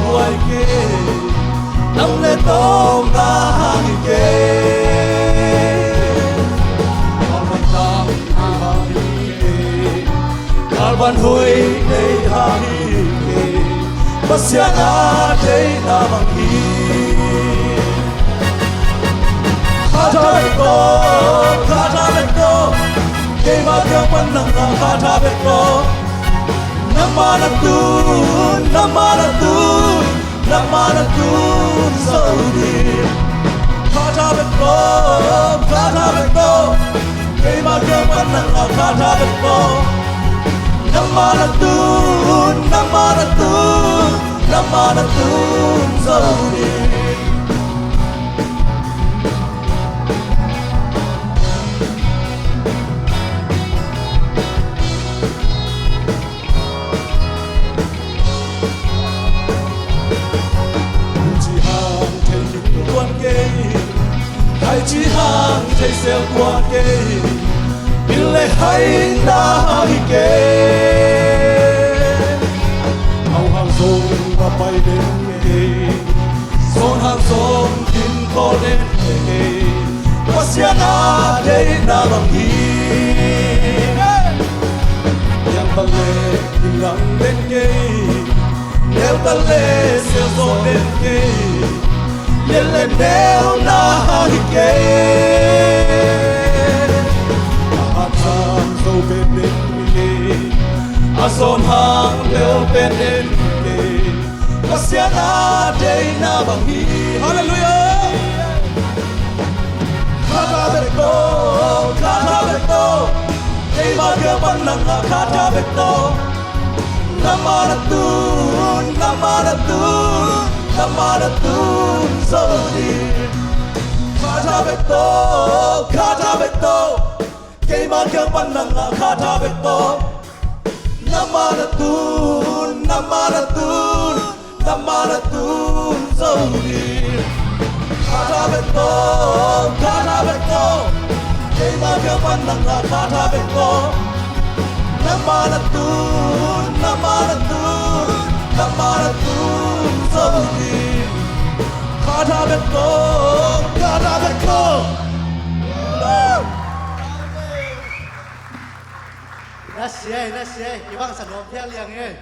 huai ke nam le tom na hangi ke alban tam hangi ke alban hui dei hangi ke pasiana dei na mangi khata bekto ke ma kyang pan nang khata bekto Namanatun Saudi khata bekto ke ma kyang pan nang khata bekto Namanatun Saudi hai chi hang thei sel quan ke bile hai na hi ke au hang song pa pai den ke son hang song tin ko den ke pasiana dei na bang hi yang tale dilang den ke nel tale sel so den ke Lele neo na hike Ahatam so benin ke Ason hang leo benin ke Kasiana day na bangi Hallelujah Khata bekto Kay magyapan ng khata bekto Namanatun Saudi khata bekto kay magyapan ng khata bekto Namanatun Saudi khata bekto kay magyapan ng khata bekto Namanatun Saudi khata bekto Nasiay, ibang sa loob yan liang eh.